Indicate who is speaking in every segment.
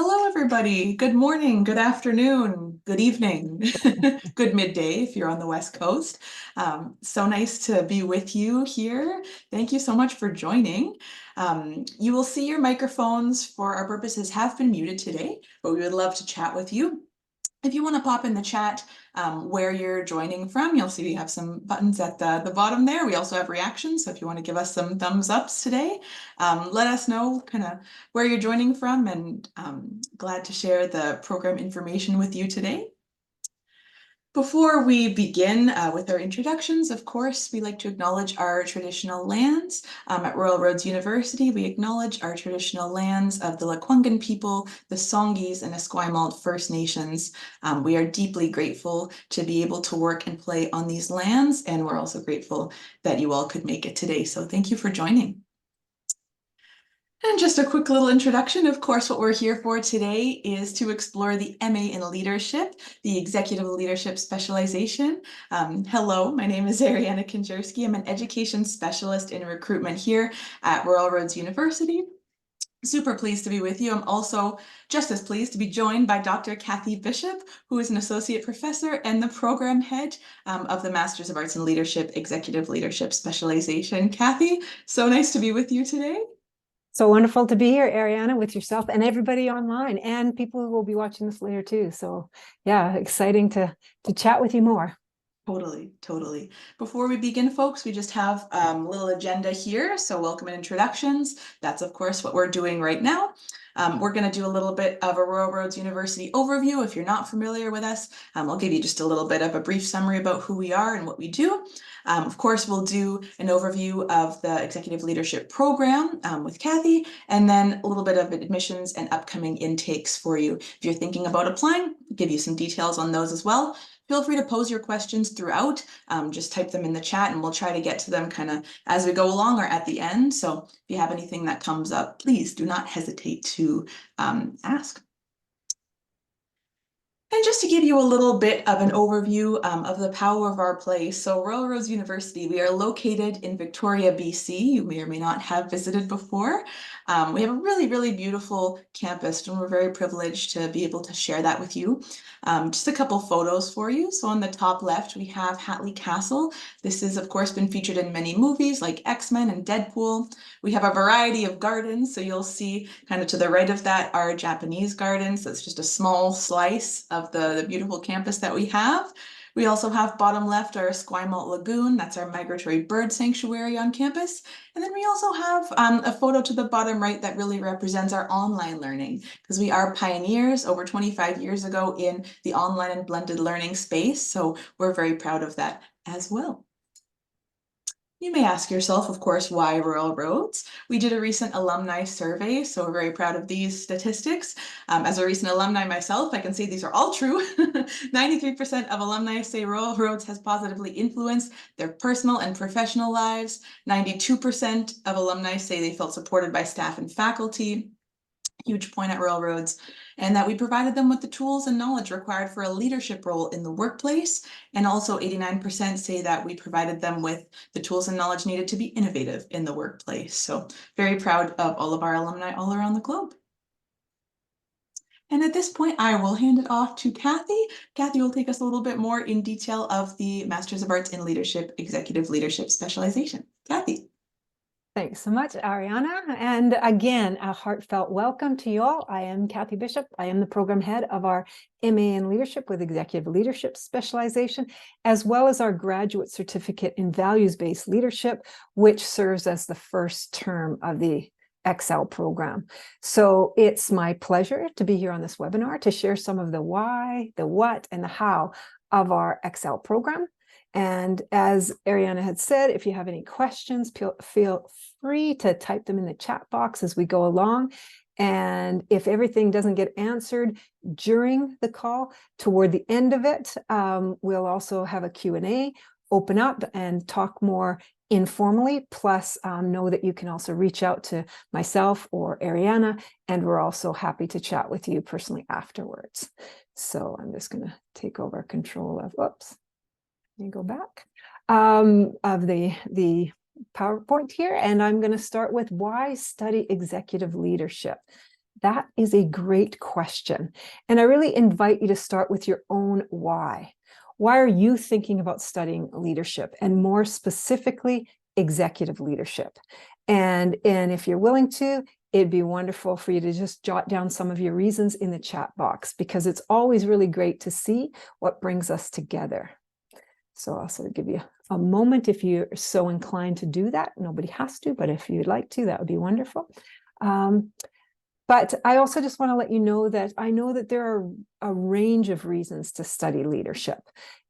Speaker 1: Hello, everybody. Good morning, good afternoon, good evening, good midday if you're on the West Coast. So nice to be with you here. Thank you so much for joining. You will see your microphones for our purposes have been muted today, but we would love to chat with you. If you want to pop in the chat where you're joining from, you'll see we have some buttons at the bottom there. We also have reactions, so if you want to give us some thumbs ups today, let us know kind of where you're joining from, and glad to share the program information with you today. Before we begin with our introductions, of course, we like to acknowledge our traditional lands. At Royal Roads University, we acknowledge our traditional lands of the Lekwungen people, the Songhees, and Esquimalt First Nations. We are deeply grateful to be able to work and play on these lands, and we're also grateful that you all could make it today. So thank you for joining. And just a quick little introduction. Of course, what we're here for today is to explore the MA in Leadership, the Executive Leadership Specialization. Hello, my name is Ariana Konjerski. I'm an education specialist in recruitment here at Royal Roads University. Super pleased to be with you. I'm also just as pleased to be joined by Dr. Kathy Bishop, who is an associate professor and the program head of the Masters of Arts in Leadership, Executive Leadership Specialization. Kathy, so nice to be with you today.
Speaker 2: So wonderful to be here, Ariana, with yourself and everybody online and people who will be watching this later too. So yeah, exciting to chat with you more.
Speaker 1: Totally. Before we begin, folks, we just have a little agenda here. So welcome and introductions. That's, of course, what we're doing right now. We're going to do a little bit of a Royal Roads University overview. If you're not familiar with us, I'll give you just a little bit of a brief summary about who we are and what we do. Of course, we'll do an overview of the Executive Leadership Program with Kathy, and then a little bit of admissions and upcoming intakes for you. If you're thinking about applying, I'll give you some details on those as well. Feel free to pose your questions throughout. Just type them in the chat and we'll try to get to them kind of as we go along or at the end. So if you have anything that comes up, please do not hesitate to ask. And just to give you a little bit of an overview of the power of our place. So Royal Roads University, we are located in Victoria, BC. You may or may not have visited before. We have a really beautiful campus, and we're very privileged to be able to share that with you. Just a couple photos for you. So on the top left, we have Hatley Castle. This has, of course, been featured in many movies like X-Men and Deadpool. We have a variety of gardens. So you'll see kind of to the right of that are Japanese gardens. That's just a small slice of the beautiful campus that we have. We also have bottom left our Esquimalt Lagoon. That's our migratory bird sanctuary on campus. And then we also have a photo to the bottom right that really represents our online learning, because we are pioneers over 25 years ago in the online and blended learning space. So we're very proud of that as well. You may ask yourself, of course, why Royal Roads? We did a recent alumni survey, so we're very proud of these statistics. As a recent alumni myself, I can say these are all true. 93% of alumni say Royal Roads has positively influenced their personal and professional lives. 92% of alumni say they felt supported by staff and faculty. Huge point at Royal Roads, and that we provided them with the tools and knowledge required for a leadership role in the workplace. And also 89% say that we provided them with the tools and knowledge needed to be innovative in the workplace. So very proud of all of our alumni all around the globe. And at this point, I will hand it off to Kathy. Kathy will take us a little bit more in detail of the Masters of Arts in Leadership, Executive Leadership Specialization. Kathy.
Speaker 2: Thanks so much, Ariana. And again, a heartfelt welcome to you all. I am Kathy Bishop. I am the program head of our MA in Leadership with Executive Leadership Specialization, as well as our graduate certificate in Values-Based Leadership, which serves as the first term of the Excel program. So it's my pleasure to be here on this webinar to share some of the why, the what, and the how of our Excel program. And as Ariana had said, if you have any questions, feel free to type them in the chat box as we go along. And if everything doesn't get answered during the call, toward the end of it, we'll also have a Q&A, open up and talk more informally. Plus, know that you can also reach out to myself or Ariana, and we're also happy to chat with you personally afterwards. So I'm just going to take over control of, whoops. You go back of the PowerPoint here, and I'm going to start with why study executive leadership. That is a great question. And I really invite you to start with your own why. Why are you thinking about studying leadership, and more specifically, executive leadership? And if you're willing to, it'd be wonderful for you to just jot down some of your reasons in the chat box, because it's always really great to see what brings us together. So I'll sort of give you a moment if you're so inclined to do that. Nobody has to, but if you'd like to, that would be wonderful. But I also just want to let you know that I know that there are a range of reasons to study leadership.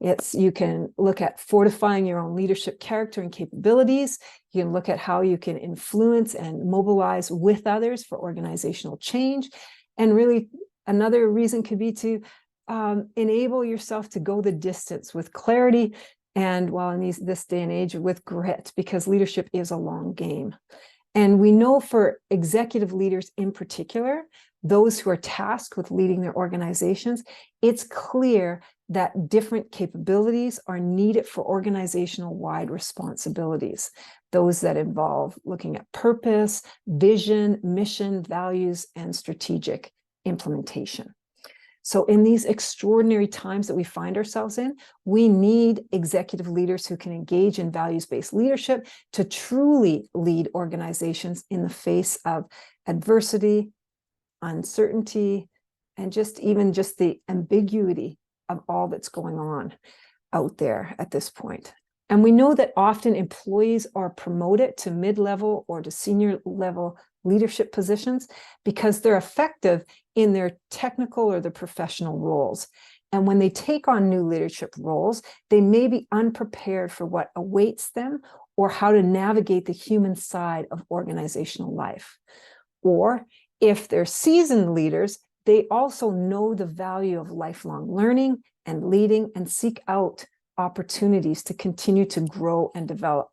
Speaker 2: You can look at fortifying your own leadership character and capabilities. You can look at how you can influence and mobilize with others for organizational change. And really, another reason could be to enable yourself to go the distance with clarity, and while in this day and age, with grit, because leadership is a long game. And we know for executive leaders in particular, those who are tasked with leading their organizations, it's clear that different capabilities are needed for organizational-wide responsibilities. Those that involve looking at purpose, vision, mission, values, and strategic implementation. So in these extraordinary times that we find ourselves in, we need executive leaders who can engage in values-based leadership to truly lead organizations in the face of adversity, uncertainty, and even just the ambiguity of all that's going on out there at this point. And we know that often employees are promoted to mid-level or to senior level leadership positions because they're effective in their technical or their professional roles. And when they take on new leadership roles, they may be unprepared for what awaits them or how to navigate the human side of organizational life. Or if they're seasoned leaders, they also know the value of lifelong learning and leading and seek out opportunities to continue to grow and develop.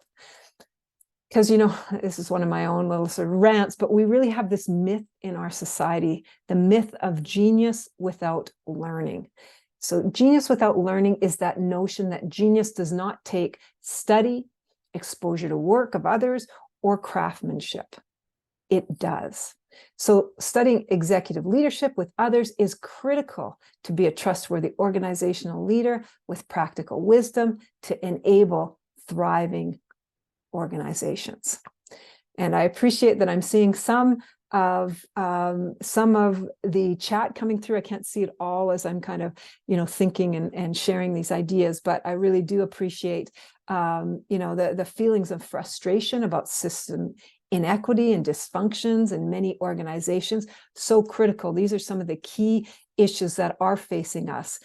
Speaker 2: Because, this is one of my own little sort of rants, but we really have this myth in our society, the myth of genius without learning. So genius without learning is that notion that genius does not take study, exposure to work of others, or craftsmanship. It does. So studying executive leadership with others is critical to be a trustworthy organizational leader with practical wisdom to enable thriving organizations. And I appreciate that I'm seeing some of the chat coming through. I can't see it all as I'm kind of, thinking and sharing these ideas, but I really do appreciate, the feelings of frustration about system inequity and dysfunctions in many organizations. So critical. These are some of the key issues that are facing us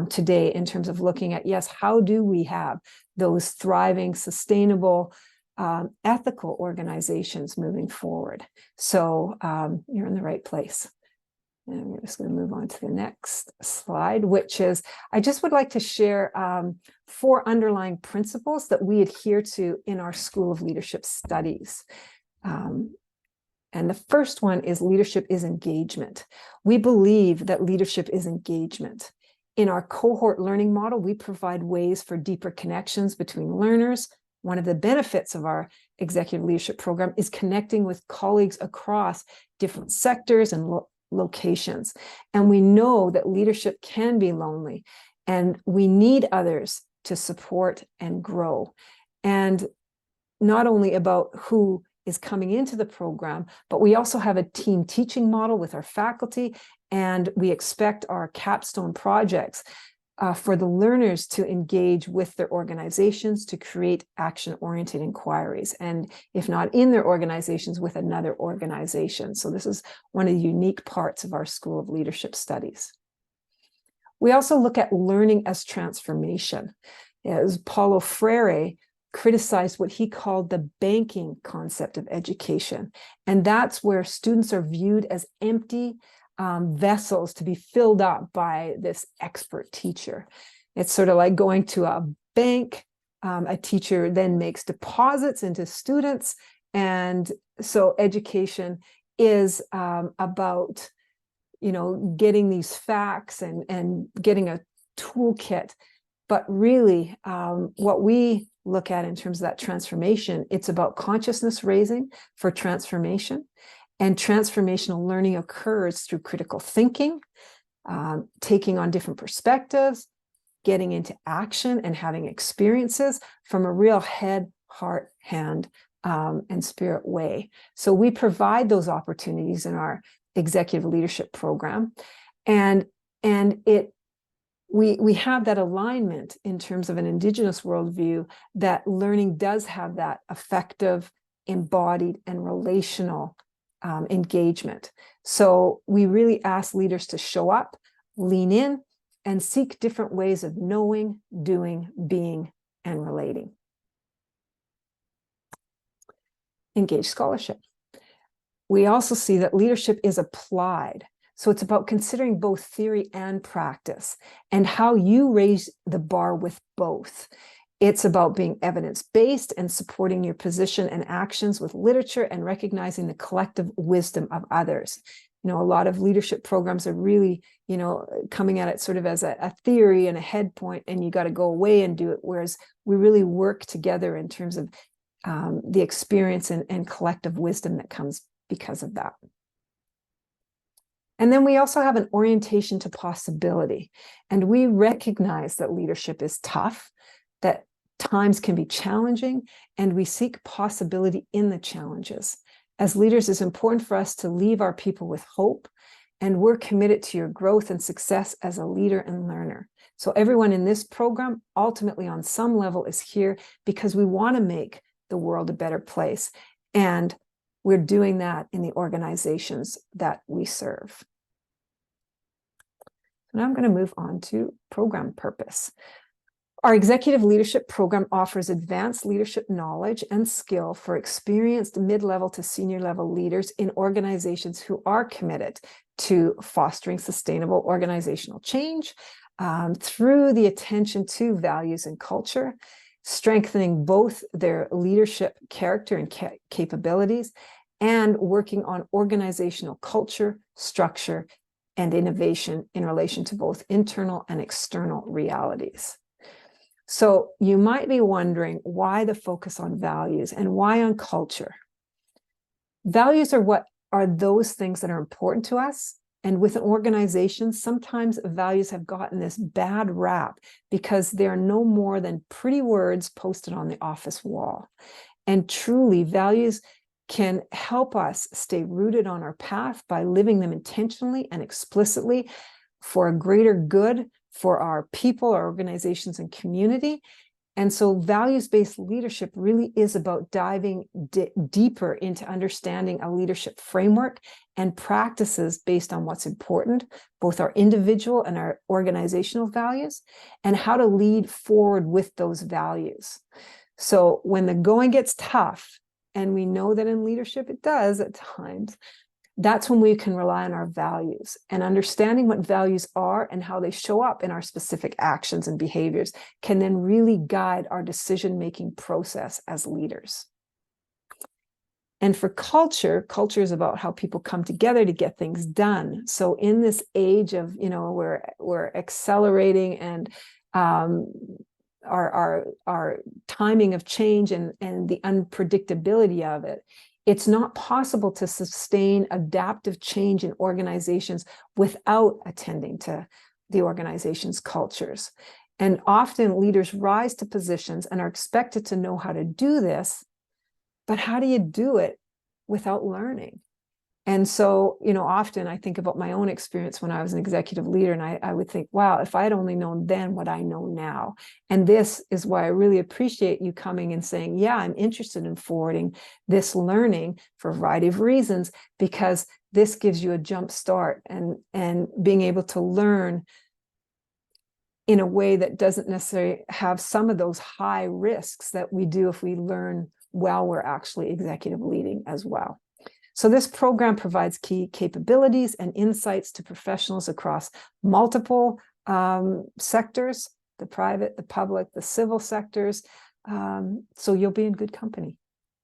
Speaker 2: today in terms of looking at, yes, how do we have those thriving, sustainable, ethical organizations moving forward? So you're in the right place. And we're just going to move on to the next slide, which is, I just would like to share 4 underlying principles that we adhere to in our School of Leadership Studies. And the first one is leadership is engagement. We believe that leadership is engagement. In our cohort learning model, we provide ways for deeper connections between learners. One of the benefits of our executive leadership program is connecting with colleagues across different sectors and locations. And we know that leadership can be lonely, and we need others to support and grow. And not only about who is coming into the program, but we also have a team teaching model with our faculty, and we expect our capstone projects for the learners to engage with their organizations to create action-oriented inquiries, and if not in their organizations, with another organization. So this is one of the unique parts of our School of Leadership Studies. We also look at learning as transformation. As Paulo Freire criticized what he called the banking concept of education, and that's where students are viewed as empty vessels to be filled up by this expert teacher. It's sort of like going to a bank. A teacher then makes deposits into students. And so education is about, getting these facts and getting a toolkit. But really, what we look at in terms of that transformation, it's about consciousness raising for transformation. And transformational learning occurs through critical thinking, taking on different perspectives, getting into action and having experiences from a real head, heart, hand, and spirit way. So we provide those opportunities in our executive leadership program. And we have that alignment in terms of an Indigenous worldview that learning does have that effective, embodied, and relational engagement. So we really ask leaders to show up, lean in, and seek different ways of knowing, doing, being, and relating. Engage scholarship. We also see that leadership is applied. So it's about considering both theory and practice and how you raise the bar with both. It's about being evidence-based and supporting your position and actions with literature and recognizing the collective wisdom of others. You know, a lot of leadership programs are really, you know, coming at it sort of as a theory and a head point, and you got to go away and do it. Whereas we really work together in terms of the experience and collective wisdom that comes because of that. And then we also have an orientation to possibility. And we recognize that leadership is tough, that times can be challenging, and we seek possibility in the challenges. As leaders, it's important for us to leave our people with hope, and we're committed to your growth and success as a leader and learner. So everyone in this program, ultimately on some level, is here because we want to make the world a better place. And we're doing that in the organizations that we serve. Now I'm going to move on to program purpose. Our executive leadership program offers advanced leadership knowledge and skill for experienced mid-level to senior level leaders in organizations who are committed to fostering sustainable organizational change through the attention to values and culture, strengthening both their leadership character and capabilities, and working on organizational culture, structure, and innovation in relation to both internal and external realities. So you might be wondering why the focus on values and why on culture. Values are those things that are important to us. And with an organization, sometimes values have gotten this bad rap because they're no more than pretty words posted on the office wall. And truly, values can help us stay rooted on our path by living them intentionally and explicitly for a greater good for our people, our organizations, and community. And so values-based leadership really is about diving deeper into understanding a leadership framework and practices based on what's important, both our individual and our organizational values, and how to lead forward with those values. So when the going gets tough, and we know that in leadership it does at times, that's when we can rely on our values, and understanding what values are and how they show up in our specific actions and behaviors can then really guide our decision-making process as leaders. And for culture, culture is about how people come together to get things done. So in this age of, you know, we're accelerating and our timing of change and the unpredictability of it, it's not possible to sustain adaptive change in organizations without attending to the organization's cultures. And often leaders rise to positions and are expected to know how to do this, but how do you do it without learning? And so, you know, often I think about my own experience when I was an executive leader, and I would think, wow, if I had only known then what I know now. And this is why I really appreciate you coming and saying, yeah, I'm interested in forwarding this learning for a variety of reasons, because this gives you a jump start and being able to learn in a way that doesn't necessarily have some of those high risks that we do if we learn while we're actually executive leading as well. So this program provides key capabilities and insights to professionals across multiple sectors, the private, the public, the civil sectors. So you'll be in good company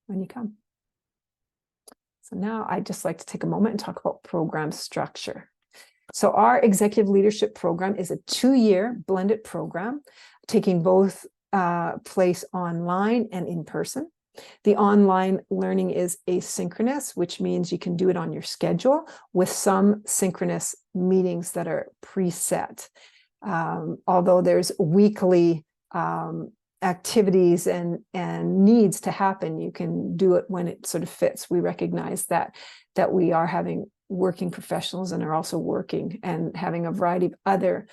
Speaker 2: when you come. So now I'd just like to take a moment and talk about program structure. So our executive leadership program is a 2-year blended program, taking both place online and in person. The online learning is asynchronous, which means you can do it on your schedule with some synchronous meetings that are preset. Although there's weekly activities and needs to happen, you can do it when it sort of fits. We recognize that we are having working professionals and are also working and having a variety of other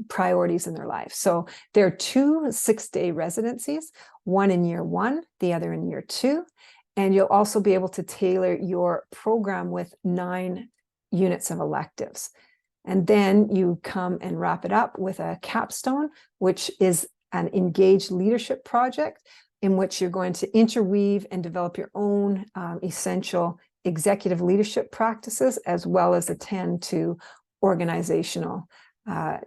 Speaker 2: priorities in their life. So there are 2 6-day residencies, one in year 1, the other in year 2. And you'll also be able to tailor your program with 9 units of electives. And then you come and wrap it up with a capstone, which is an engaged leadership project in which you're going to interweave and develop your own essential executive leadership practices, as well as attend to organizational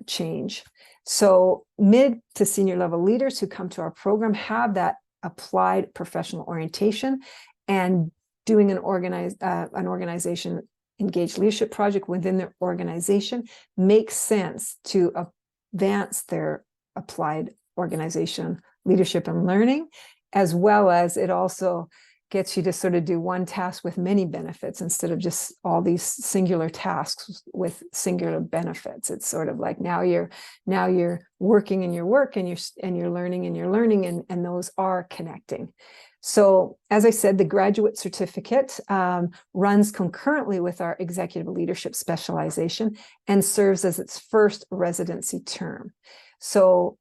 Speaker 2: change. So mid to senior level leaders who come to our program have that applied professional orientation, and doing an organization engaged leadership project within their organization makes sense to advance their applied organization leadership and learning, as well as it also gets you to sort of do one task with many benefits instead of just all these singular tasks with singular benefits. It's sort of like now you're working in your work, and you're learning in your learning, and those are connecting. So as I said, the graduate certificate runs concurrently with our executive leadership specialization and serves as its first residency term. So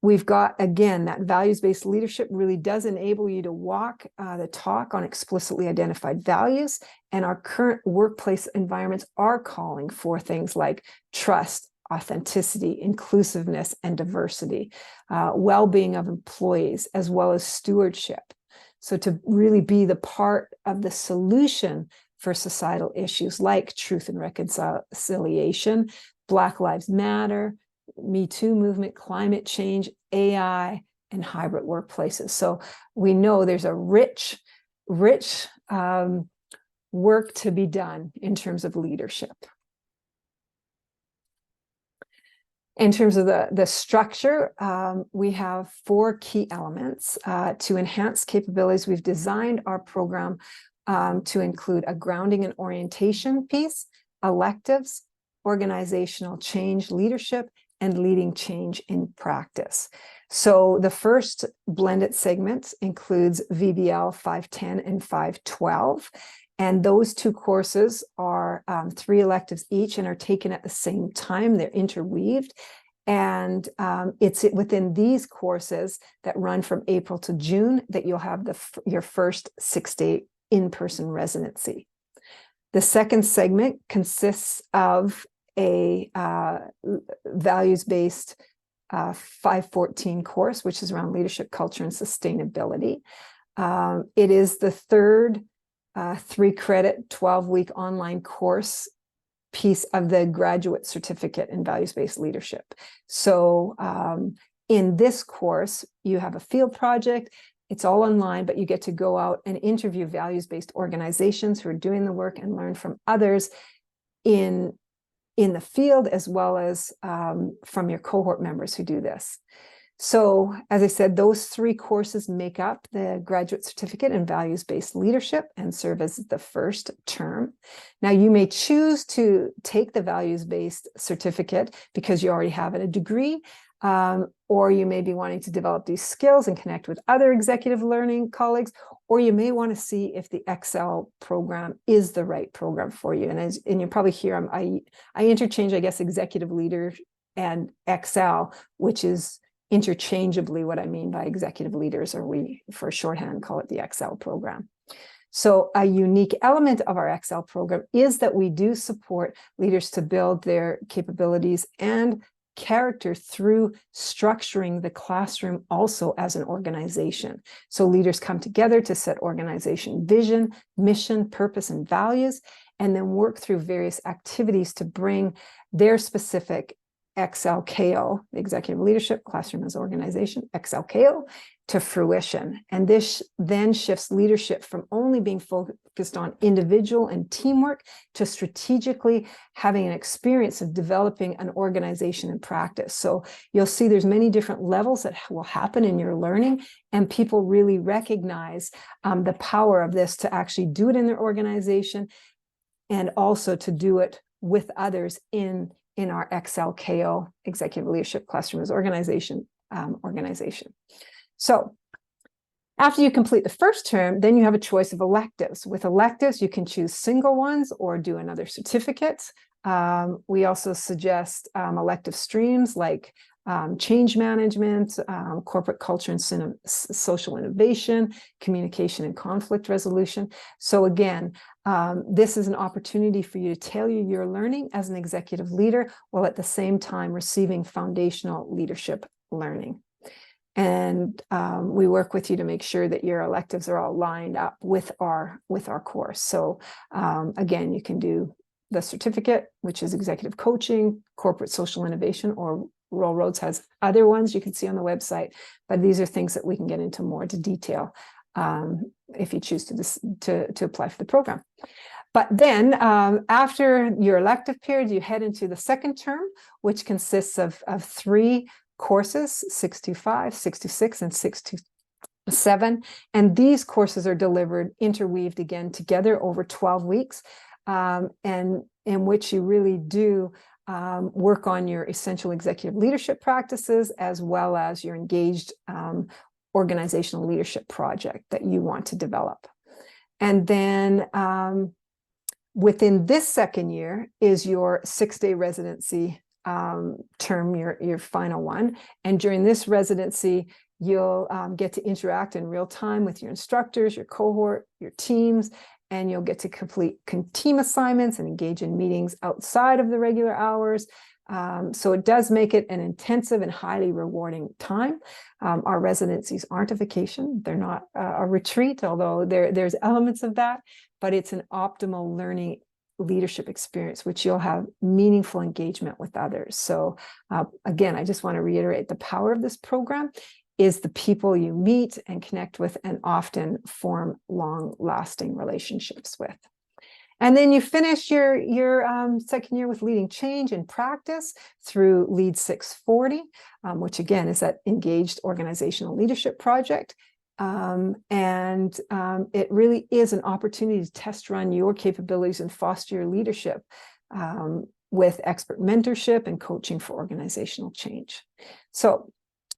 Speaker 2: we've got, again, that values-based leadership really does enable you to walk the talk on explicitly identified values. And our current workplace environments are calling for things like trust, authenticity, inclusiveness, and diversity, well-being of employees, as well as stewardship. So to really be the part of the solution for societal issues like truth and reconciliation, Black Lives Matter, Me Too movement, climate change, AI, and hybrid workplaces. So we know there's a rich work to be done in terms of leadership. In terms of the structure, we have 4 key elements. To enhance capabilities, we've designed our program to include a grounding and orientation piece, electives, organizational change leadership, and leading change in practice. So the first blended segment includes VBL 510 and 512. And those 2 courses are 3 electives each and are taken at the same time. They're interweaved. And it's within these courses that run from April to June that you'll have your first 6-day in-person residency. The second segment consists of a values-based 514 course, which is around leadership, culture, and sustainability. It is the third 3-credit, 12-week online course piece of the graduate certificate in values-based leadership. So in this course, you have a field project. It's all online, but you get to go out and interview values-based organizations who are doing the work and learn from others in the field, as well as from your cohort members who do this. So, as I said, those 3 courses make up the graduate certificate in values-based leadership and serve as the first term. Now, you may choose to take the values-based certificate because you already have a degree, or you may be wanting to develop these skills and connect with other executive learning colleagues, or you may want to see if the Excel program is the right program for you. And you probably hear I interchange, I guess, executive leader and Excel, which is interchangeably what I mean by executive leaders, or we, for shorthand, call it the Excel program. So a unique element of our Excel program is that we do support leaders to build their capabilities and character through structuring the classroom also as an organization. So leaders come together to set organization vision, mission, purpose, and values, and then work through various activities to bring their specific XLKO, executive leadership, classroom as organization, XLKO, to fruition. And this then shifts leadership from only being focused on individual and teamwork to strategically having an experience of developing an organization and practice. So you'll see there's many different levels that will happen in your learning, and people really recognize the power of this to actually do it in their organization and also to do it with others in our XLKO, Executive Leadership Classrooms organization. So after you complete the first term, then you have a choice of electives. With electives, you can choose single ones or do another certificate. We also suggest elective streams like change management, corporate culture and social innovation, communication and conflict resolution. So again, this is an opportunity for you to tailor your learning as an executive leader while at the same time receiving foundational leadership learning. And we work with you to make sure that your electives are all lined up with our course. So again, you can do the certificate, which is executive coaching, corporate social innovation, or Rural Roads has other ones you can see on the website, but these are things that we can get into more detail if you choose to apply for the program. But then after your elective period, you head into the second term, which consists of 3 courses, 625, 626, and 627. And these courses are delivered interweaved again together over 12 weeks, and in which you really do work on your essential executive leadership practices as well as your engaged organizational leadership project that you want to develop. And then within this second year is your 6-day residency term, your final one. And during this residency, you'll get to interact in real time with your instructors, your cohort, your teams, and you'll get to complete team assignments and engage in meetings outside of the regular hours. So it does make it an intensive and highly rewarding time. Our residencies aren't a vacation. They're not a retreat, although there's elements of that, but it's an optimal learning leadership experience, which you'll have meaningful engagement with others. So again, I just want to reiterate the power of this program is the people you meet and connect with and often form long-lasting relationships with. And then you finish your second year with leading change in practice through Lead 640, which again is that engaged organizational leadership project. It really is an opportunity to test run your capabilities and foster your leadership with expert mentorship and coaching for organizational change. So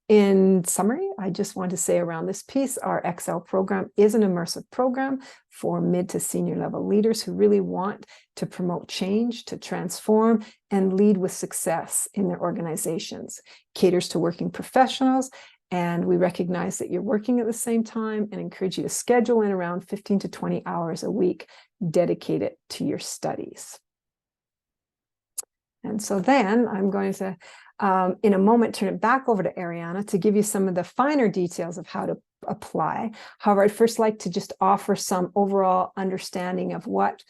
Speaker 2: in summary, I just want to say around this piece, our XL program is an immersive program for mid to senior level leaders who really want to promote change, to transform, and lead with success in their organizations. Caters to working professionals, and we recognize that you're working at the same time and encourage you to schedule in around 15 to 20 hours a week dedicated to your studies. And so then I'm going to in a moment, turn it back over to Ariana to give you some of the finer details of how to apply. However, I'd first like to just offer some overall understanding of what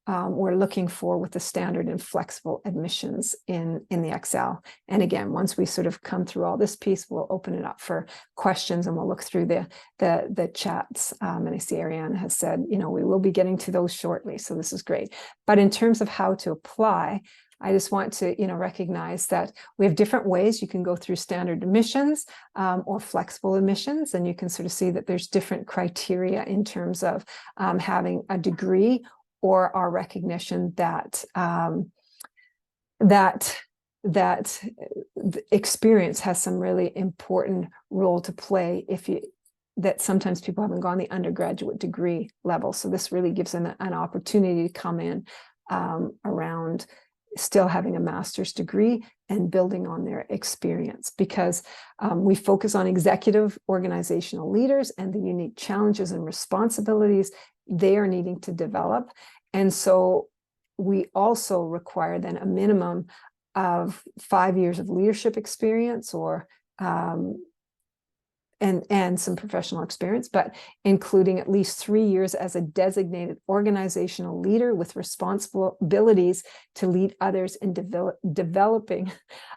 Speaker 2: we're looking for with the standard and flexible admissions in the XL. And again, once we sort of come through all this piece, we'll open it up for questions and we'll look through the chats. And I see Ariana has said, we will be getting to those shortly. So this is great. But in terms of how to apply, I just want to, recognize that we have different ways you can go through standard admissions or flexible admissions, and you can sort of see that there's different criteria in terms of having a degree or our recognition that that experience has some really important role to play that sometimes people haven't gone the undergraduate degree level. So this really gives them an opportunity to come in around still having a master's degree and building on their experience, because we focus on executive organizational leaders and the unique challenges and responsibilities they are needing to develop. And so we also require then a minimum of 5 years of leadership experience or and some professional experience, but including at least 3 years as a designated organizational leader with responsibilities to lead others in developing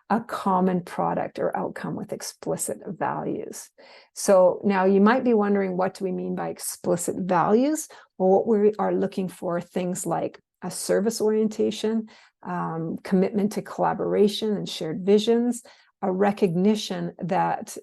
Speaker 2: a common product or outcome with explicit values. So now you might be wondering, what do we mean by explicit values? Well, what we are looking for are things like a service orientation, commitment to collaboration and shared visions, a recognition that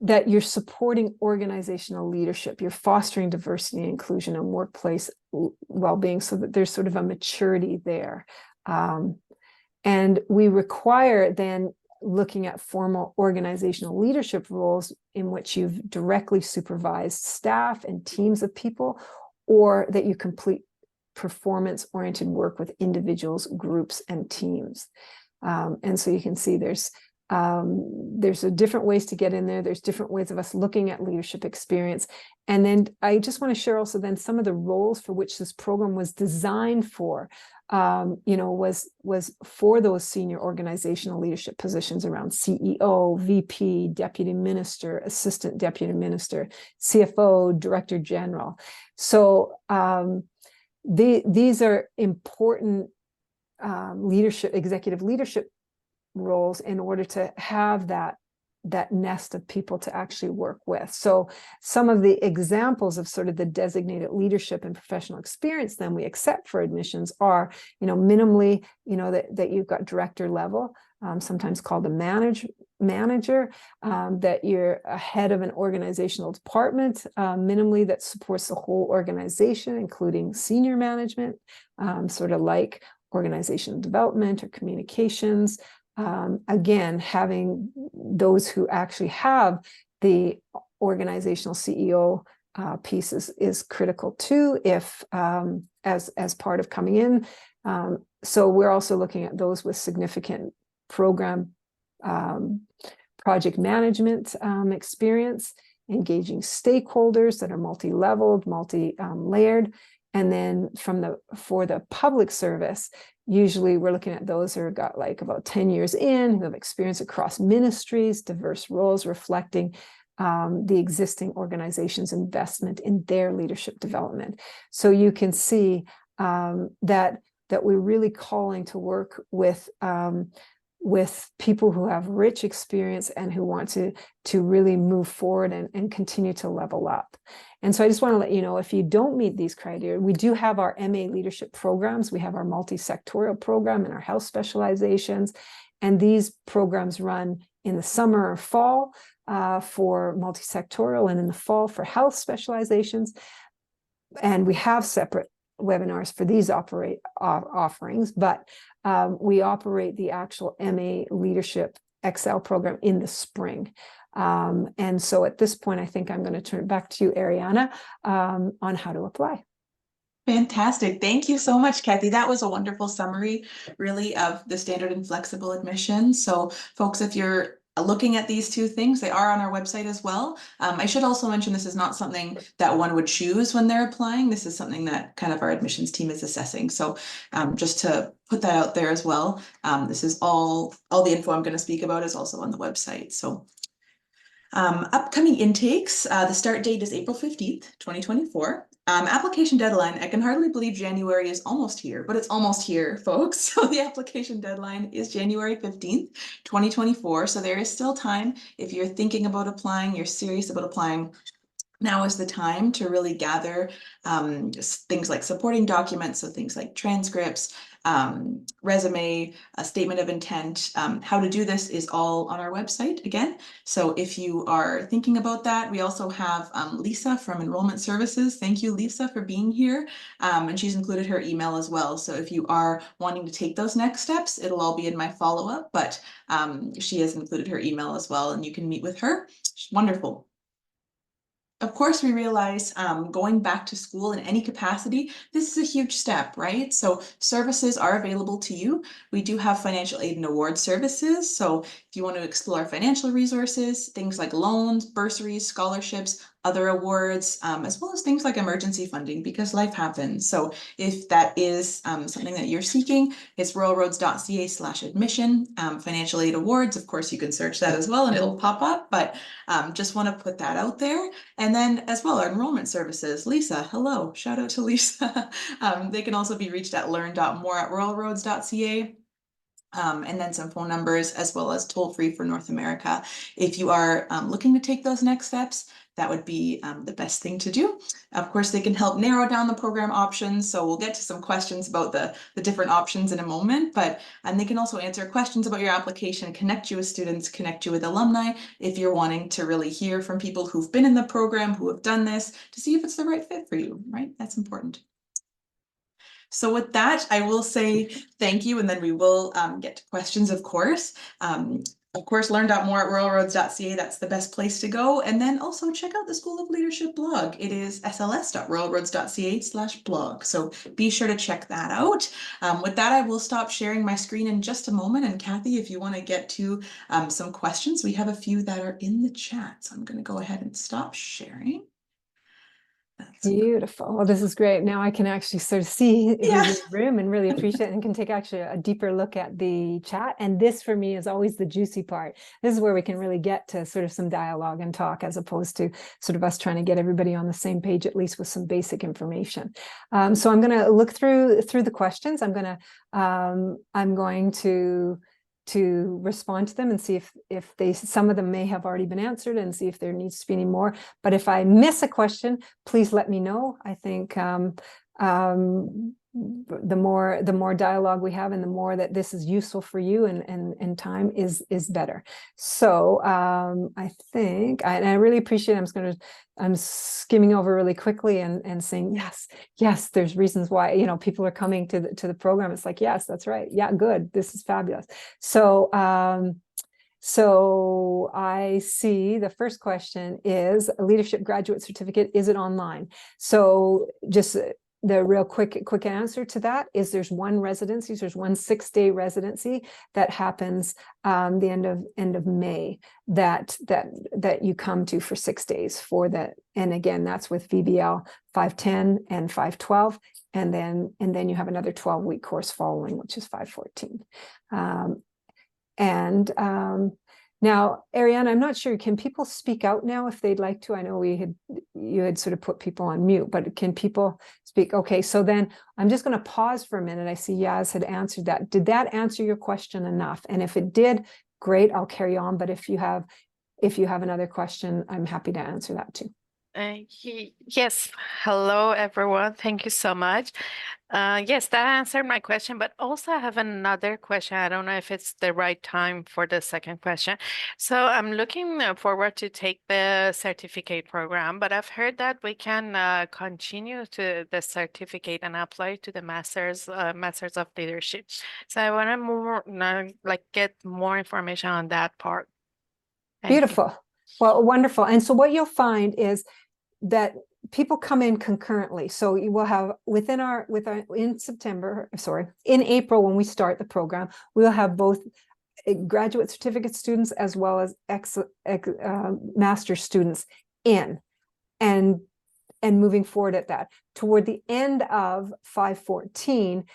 Speaker 2: that you're supporting organizational leadership, you're fostering diversity and inclusion and workplace well-being, so that there's sort of a maturity there. And we require then looking at formal organizational leadership roles in which you've directly supervised staff and teams of people, or that you complete performance-oriented work with individuals, groups, and teams. And so you can see there's different ways to get in there. There's different ways of us looking at leadership experience. And then I just want to share also then some of the roles for which this program was designed for, was for those senior organizational leadership positions around CEO, VP, deputy minister, assistant deputy minister, CFO, director general. So these are important executive leadership roles in order to have that nest of people to actually work with. So some of the examples of sort of the designated leadership and professional experience then we accept for admissions are, minimally, that you've got director level, sometimes called a manager, that you're a head of an organizational department, minimally that supports the whole organization, including senior management, sort of like organizational development or communications. Again, having those who actually have the organizational CEO piece is critical too, if as part of coming in. So we're also looking at those with significant program project management experience, engaging stakeholders that are multi-leveled, multi-layered. And then for the public service, usually we're looking at those who have got like about 10 years in, who have experience across ministries, diverse roles reflecting the existing organization's investment in their leadership development. So you can see that we're really calling to work with people who have rich experience and who want to really move forward and continue to level up. And so I just want to let you know, if you don't meet these criteria, we do have our MA leadership programs. We have our multi-sectorial program and our health specializations. And these programs run in the summer or fall for multi-sectorial, and in the fall for health specializations. And we have separate webinars for these offerings, but we operate the actual MA Leadership XL program in the spring. And so at this point, I think I'm going to turn it back to you, Ariana, on how to apply.
Speaker 1: Fantastic. Thank you so much, Kathy. That was a wonderful summary, really, of the standard and flexible admission. So folks, if you're looking at these two things, they are on our website as well. I should also mention this is not something that one would choose when they're applying. This is something that kind of our admissions team is assessing. So just to put that out there as well, this is all the info I'm going to speak about is also on the website. So upcoming intakes, the start date is April 15th, 2024. Application deadline, I can hardly believe January is almost here, but it's almost here, folks. So the application deadline is January 15th, 2024. So there is still time. If you're thinking about applying, you're serious about applying, now is the time to really gather things like supporting documents, so things like transcripts, resume, a statement of intent. How to do this is all on our website again. So if you are thinking about that, we also have Lisa from Enrollment Services. Thank you, Lisa, for being here. And she's included her email as well. So if you are wanting to take those next steps, it'll all be in my follow-up, but she has included her email as well, and you can meet with her. She's wonderful. Of course, we realize going back to school in any capacity, this is a huge step, right? So services are available to you. We do have financial aid and award services. So if you want to explore financial resources, things like loans, bursaries, scholarships, other awards, as well as things like emergency funding, because life happens. So if that is something that you're seeking, it's royalroads.ca/admission. Financial aid awards, of course, you can search that as well and it'll pop up, but just want to put that out there. And then as well, our enrollment services. Lisa, hello, shout out to Lisa. They can also be reached at learn.more@royalroads.ca. And then some phone numbers as well as toll free for North America. If you are looking to take those next steps, that would be the best thing to do. Of course, they can help narrow down the program options. So we'll get to some questions about the different options in a moment, but and they can also answer questions about your application, connect you with students, connect you with alumni if you're wanting to really hear from people who've been in the program, who have done this, to see if it's the right fit for you, right? That's important. So with that, I will say thank you, and then we will get to questions, of course. Of course, learn.more@royalroads.ca. That's the best place to go. And then also check out the School of Leadership blog. It is sls.royalroads.ca/blog. So be sure to check that out. With that, I will stop sharing my screen in just a moment. And Kathy, if you want to get to some questions, we have a few that are in the chat. So I'm going to go ahead and stop sharing. That's
Speaker 2: Beautiful. Well, this is great. Now I can actually sort of see who's in
Speaker 1: yeah.
Speaker 2: the room and really appreciate it, and can take actually a deeper look at the chat. And this for me is always the juicy part. This is where we can really get to sort of some dialogue and talk, as opposed to sort of us trying to get everybody on the same page, at least with some basic information. So I'm going to look through the questions. I'm going to respond to them and see if some of them may have already been answered, and see if there needs to be any more. But if I miss a question, please let me know. I think the more dialogue we have, and the more that this is useful for you and time is better. So I think and I really appreciate it. I'm skimming over really quickly and saying yes, there's reasons why, you know, people are coming to the program. It's like, yes, that's right. Yeah, good. This is fabulous. So so I see the first question is a leadership graduate certificate. Is it online? So just the real quick answer to that is there's one residency. There's one 6-day residency that happens the end of May that you come to for 6 days for that. And again, that's with VBL 510 and 512. And then you have another 12-week course following, which is 514. Now, Ariana, I'm not sure, can people speak out now if they'd like to? I know you had sort of put people on mute, but can people speak? Okay, so then I'm just going to pause for a minute. I see Yaz had answered that. Did that answer your question enough? And if it did, great, I'll carry on. But if you have another question, I'm happy to answer that too.
Speaker 3: Yes. Hello, everyone. Thank you so much. Yes, that answered my question, but also I have another question. I don't know if it's the right time for the second question. So I'm looking forward to take the certificate program, but I've heard that we can continue to the certificate and apply to the Masters of Leadership. So I want to get more information on that part. Thank you.
Speaker 2: Beautiful. Well, wonderful. And so what you'll find is that people come in concurrently. So you will have in April, when we start the program, we'll have both graduate certificate students as well as master's students in, and moving forward at that. Toward the end of 514,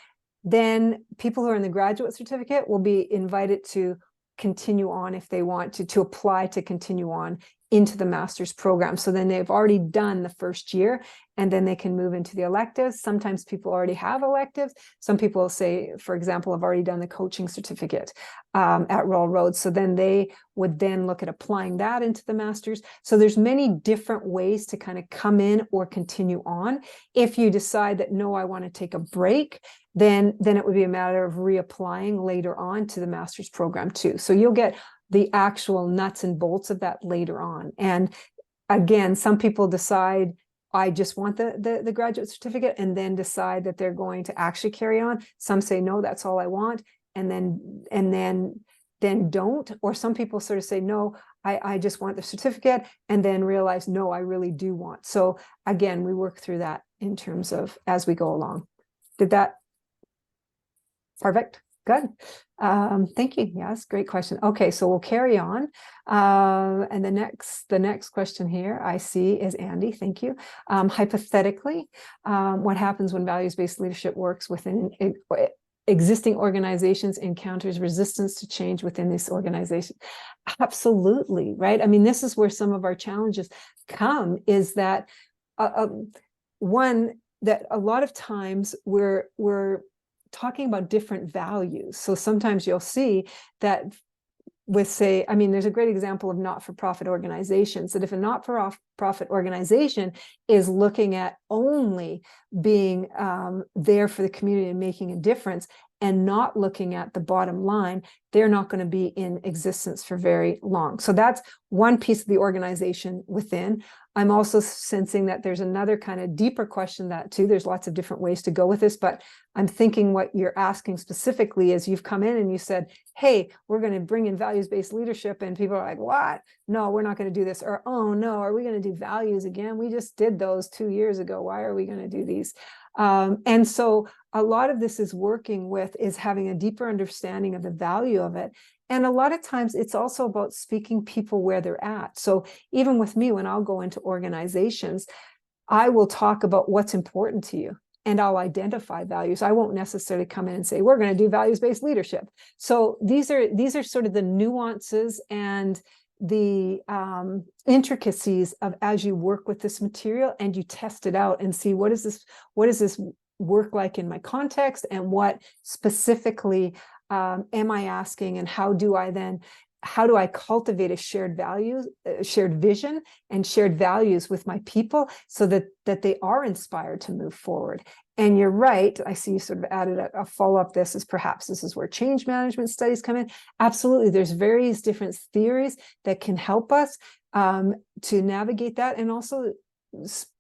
Speaker 2: then people who are in the graduate certificate will be invited to continue on if they want to apply to continue on into the master's program. So then they've already done the first year, and then they can move into the electives. Sometimes people already have electives. Some people say, for example, have already done the coaching certificate at Royal Roads. So then they would then look at applying that into the master's. So there's many different ways to kind of come in or continue on. If you decide that, no, I want to take a break, then it would be a matter of reapplying later on to the master's program too. So you'll get the actual nuts and bolts of that later on. And again, some people decide, I just want the graduate certificate, and then decide that they're going to actually carry on. Some say, no, that's all I want, and then don't. Or some people sort of say, no, I just want the certificate, and then realize, no, I really do want. So again, we work through that in terms of as we go along. Did that? Perfect. Good. Thank you. Yes, great question. Okay, so we'll carry on. And the next question here I see is Andy. Thank you. Hypothetically, what happens when values-based leadership works within existing organizations, encounters resistance to change within this organization? Absolutely, right? I mean, this is where some of our challenges come, is that one, that a lot of times we're talking about different values. So sometimes you'll see that with, say, I mean, there's a great example of not-for-profit organizations, that if a not-for-profit organization is looking at only being there for the community and making a difference and not looking at the bottom line, they're not going to be in existence for very long. So that's one piece of the organization within. I'm also sensing that there's another kind of deeper question that too, there's lots of different ways to go with this, but I'm thinking what you're asking specifically is, you've come in and you said, hey, we're going to bring in values-based leadership, and people are like, what? No, we're not going to do this. Or, oh no, are we going to do values again? We just did those 2 years ago. Why are we going to do these? And so a lot of this is working with, is having a deeper understanding of the value of it. And a lot of times it's also about speaking people where they're at. So even with me, when I'll go into organizations, I will talk about what's important to you, and I'll identify values. I won't necessarily come in and say, we're going to do values-based leadership. So these are sort of the nuances and the intricacies of, as you work with this material and you test it out and see, what does this work like in my context, and what specifically am I asking, and how do I cultivate a shared values, shared vision and shared values with my people, so that they are inspired to move forward. And you're right, I see you sort of added a follow-up. This is where change management studies come in. Absolutely, there's various different theories that can help us to navigate that, and also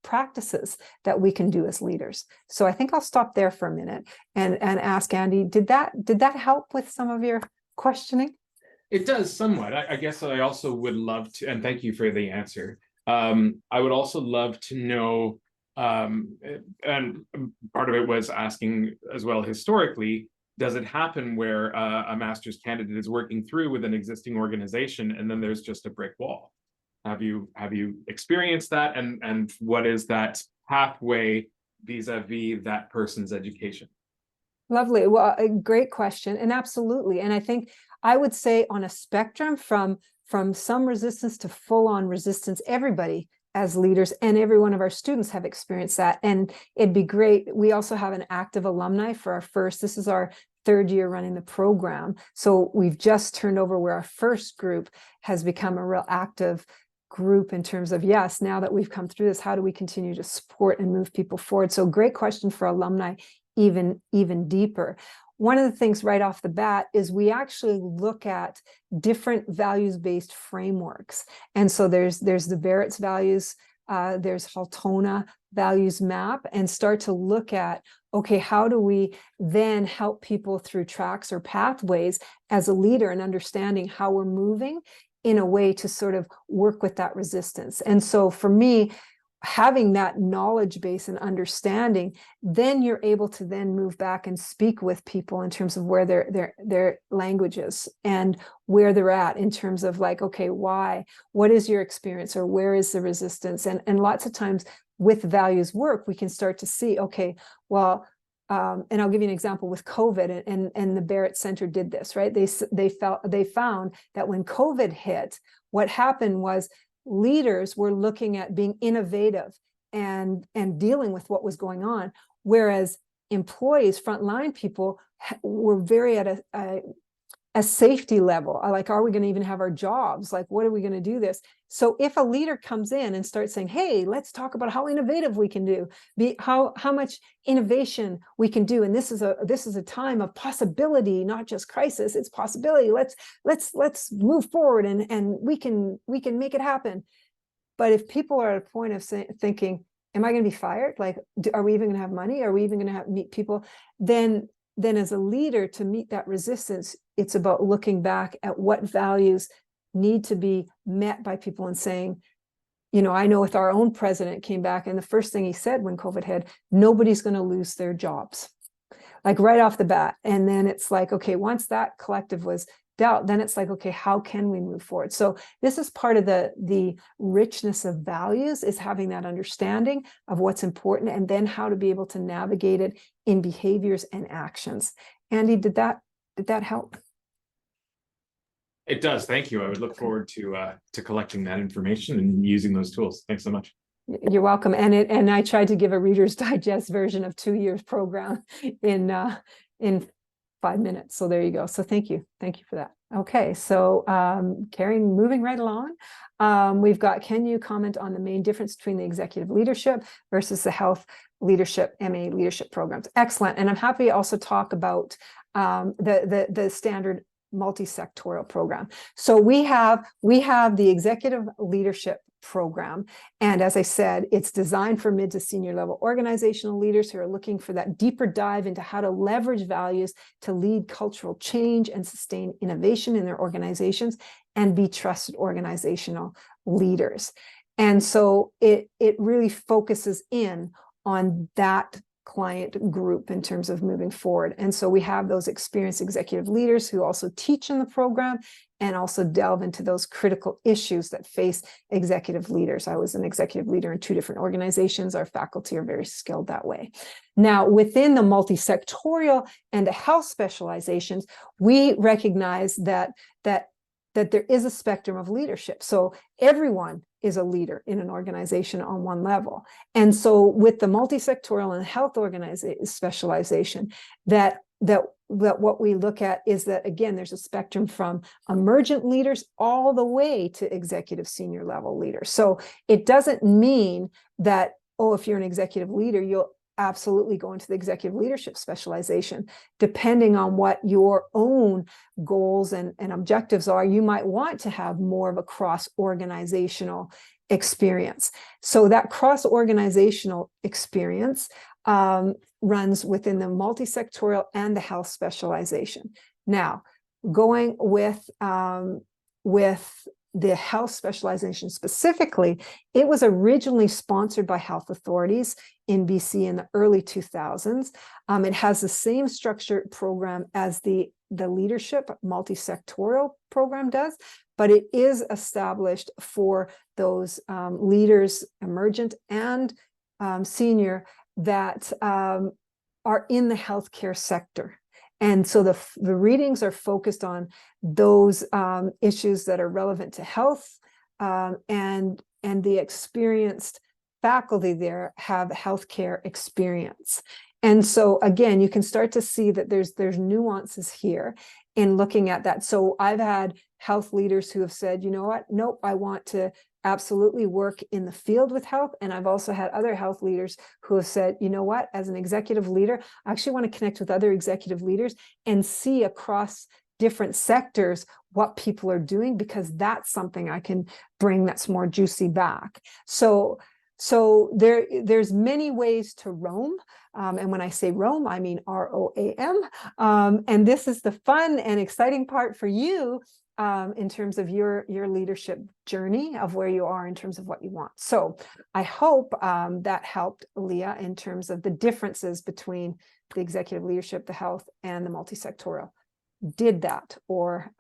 Speaker 2: practices that we can do as leaders. So I think I'll stop there for a minute and ask Andy, did that help with some of your questioning?
Speaker 4: It does somewhat. I guess I also would love to, and thank you for the answer. I would also love to know, and part of it was asking as well, historically, does it happen where a master's candidate is working through with an existing organization and then there's just a brick wall? Have you experienced that, and what is that pathway vis-a-vis that person's education?
Speaker 2: Lovely. Well, a great question. And absolutely. And I think I would say on a spectrum from some resistance to full-on resistance, everybody as leaders and every one of our students have experienced that. And it'd be great. We also have an active alumni for this is our 3rd year running the program. So we've just turned over where our first group has become a real active group in terms of, yes, now that we've come through this, how do we continue to support and move people forward? So great question for alumni, even deeper. One of the things right off the bat is we actually look at different values-based frameworks. And so there's the Barrett's values, there's Haltona values map, and start to look at, okay, how do we then help people through tracks or pathways as a leader, and understanding how we're moving in a way to sort of work with that resistance. And so for me, having that knowledge base and understanding, then you're able to then move back and speak with people in terms of where their language is and where they're at in terms of like, okay, why, what is your experience, or where is the resistance? And lots of times with values work, we can start to see, okay, well, and I'll give you an example with COVID, and the Barrett Center did this, right? They found that when COVID hit, what happened was leaders were looking at being innovative and dealing with what was going on, whereas employees, frontline people, were very at a safety level. Like, are we going to even have our jobs? Like, what are we going to do this? So if a leader comes in and starts saying, hey, let's talk about how innovative we can do, how much innovation we can do, and this is a time of possibility, not just crisis, it's possibility. Let's move forward, and we can make it happen. But if people are at a point of thinking, am I going to be fired? Like, are we even going to have money? Are we even going to meet people? Then as a leader, to meet that resistance, it's about looking back at what values need to be met by people and saying, you know, I know with our own president came back and the first thing he said when COVID hit, nobody's going to lose their jobs, like right off the bat. And then it's like, okay, once that collective was dealt, then it's like, okay, how can we move forward? So this is part of the richness of values, is having that understanding of what's important and then how to be able to navigate it in behaviors and actions. Andy, did that help?
Speaker 4: It does. Thank you. I would look forward to collecting that information and using those tools. Thanks so much.
Speaker 2: You're welcome. And I tried to give a Reader's Digest version of 2 years program in 5 minutes. So there you go. So thank you for that. Okay, so moving right along, we've got, can you comment on the main difference between the executive leadership versus the health leadership MA leadership programs? Excellent. And I'm happy to also talk about the standard multi-sectorial program. So we have the executive leadership program. And as I said, it's designed for mid to senior level organizational leaders who are looking for that deeper dive into how to leverage values to lead cultural change and sustain innovation in their organizations and be trusted organizational leaders. And so it really focuses in on that client group in terms of moving forward. And so we have those experienced executive leaders who also teach in the program and also delve into those critical issues that face executive leaders. I was an executive leader in 2 different organizations. Our faculty are very skilled that way. Now, within the multi-sectorial and the health specializations, we recognize that there is a spectrum of leadership. So everyone is a leader in an organization on one level. And so with the multi-sectorial and health specialization, that what we look at is that, again, there's a spectrum from emergent leaders all the way to executive senior level leaders. So it doesn't mean that, oh, if you're an executive leader, you'll absolutely go into the executive leadership specialization. Depending on what your own goals and objectives are, you might want to have more of a cross-organizational experience. So that cross-organizational experience runs within the multi-sectorial and the health specialization. Now, going with the health specialization specifically, it was originally sponsored by health authorities in BC in the early 2000s. It has the same structured program as the leadership multi-sectorial program does, but it is established for those leaders, emergent and senior, that are in the healthcare sector. And so the readings are focused on those issues that are relevant to health, and the experienced faculty there have healthcare experience. And so again, you can start to see that there's nuances here in looking at that. So I've had health leaders who have said, you know what, nope, I want to absolutely work in the field with health. And I've also had other health leaders who have said, you know what, as an executive leader, I actually want to connect with other executive leaders and see across different sectors what people are doing, because that's something I can bring that's more juicy back. So there's many ways to roam. And when I say roam, I mean ROAM. And this is the fun and exciting part for you in terms of your leadership journey of where you are in terms of what you want. So I hope that helped, Leah, in terms of the differences between the executive leadership, the health, and the multi-sectorial. Did that, or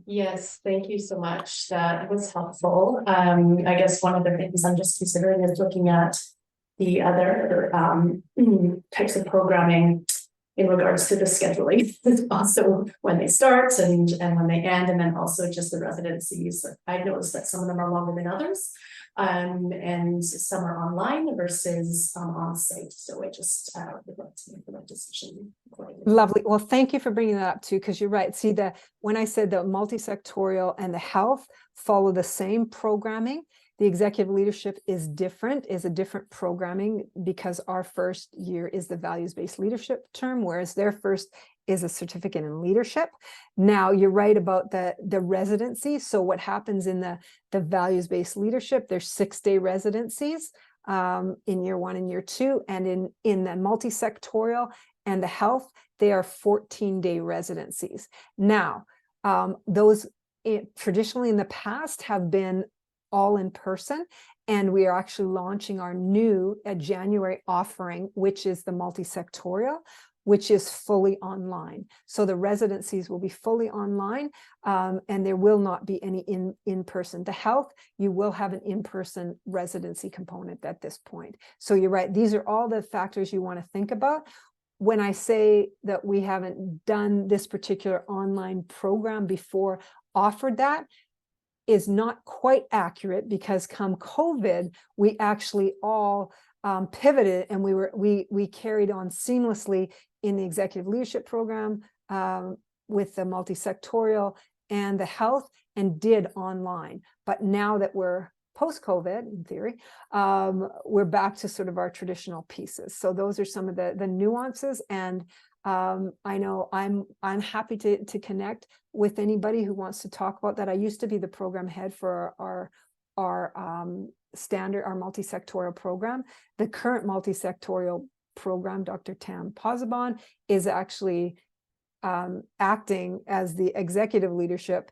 Speaker 5: Yes, thank you so much. That was helpful. I guess one of the things I'm just considering is looking at the other types of programming in regards to the scheduling, also when they start and when they end, and then also just the residencies. I noticed that some of them are longer than others, and some are online versus on site. So I just would like to make the right decision.
Speaker 2: Lovely. Well, thank you for bringing that up too, because you're right. See, when I said the multi-sectorial and the health follow the same programming, the executive leadership is a different programming, because our first year is the values-based leadership term, whereas their first is a certificate in leadership. Now, you're right about the residency. So what happens in the values-based leadership, there's 6-day residencies in year 1 and year 2, and in the multi-sectorial and the health, they are 14-day residencies. Now, those traditionally in the past have been all in person. And we are actually launching our new January offering, which is the multi-sectorial, which is fully online. So the residencies will be fully online, and there will not be any in-person. The health, you will have an in-person residency component at this point. So you're right, these are all the factors you want to think about. When I say that we haven't done this particular online program before, offered that, is not quite accurate, because come COVID, we actually all pivoted, and we carried on seamlessly in the executive leadership program with the multi-sectorial and the health, and did online. But now that we're post-COVID, in theory, we're back to sort of our traditional pieces. So those are some of the nuances. And I know I'm happy to connect with anybody who wants to talk about that. I used to be the program head for our standard, our multi-sectorial program. The current multi-sectorial program, Dr. Tam Posabon, is actually acting as the executive leadership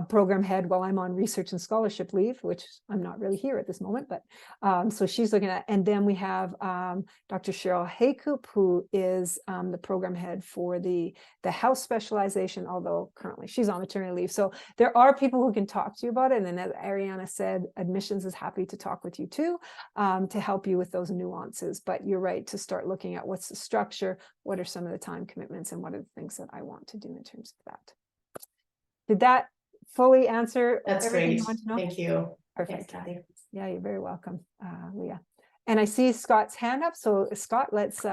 Speaker 2: program head while I'm on research and scholarship leave, which I'm not really here at this moment, but so she's looking at, and then we have Dr. Cheryl Haycoop, who is the program head for the health specialization, although currently she's on maternity leave. So there are people who can talk to you about it. And then, as Ariana said, admissions is happy to talk with you too, to help you with those nuances. But you're right to start looking at what's the structure, what are some of the time commitments, and what are the things that I want to do in terms of that. Did that fully answer
Speaker 5: That's
Speaker 2: everything
Speaker 5: great.
Speaker 2: you want to know?
Speaker 5: Thank you.
Speaker 2: Perfect.
Speaker 5: Thanks, Kathy.
Speaker 2: Yeah, you're very welcome, Leah. And I see Scott's hand up. So Scott, let's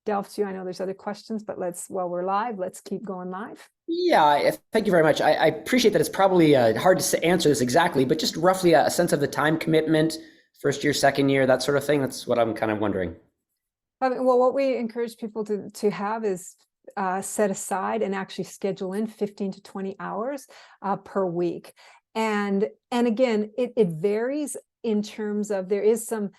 Speaker 2: delve to you. I know there's other questions, but while we're live, let's keep going live.
Speaker 6: Yeah, thank you very much. I appreciate that. It's probably hard to answer this exactly, but just roughly a sense of the time commitment, first year, second year, that sort of thing. That's what I'm kind of wondering.
Speaker 2: Well, what we encourage people to have is set aside and actually schedule in 15 to 20 hours per week. And again, it varies in terms of, there is some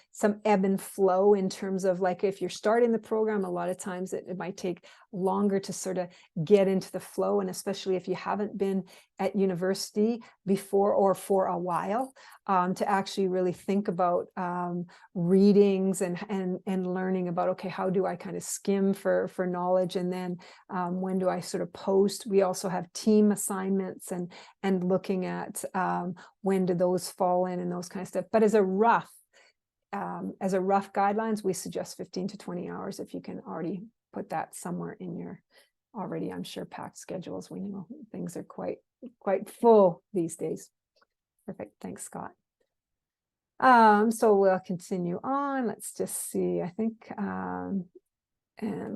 Speaker 2: ebb and flow in terms of, like, if you're starting the program, a lot of times it might take longer to sort of get into the flow. And especially if you haven't been at university before or for a while, to actually really think about readings and learning about, okay, how do I kind of skim for knowledge? And then when do I sort of post? We also have team assignments and looking at when do those fall in and those kind of stuff. But as a rough guidelines, we suggest 15 to 20 hours if you can already put that somewhere in your already, I'm sure, packed schedules. We know things are quite full these days. Perfect. Thanks, Scott. So we'll continue on. Let's just see, I think, and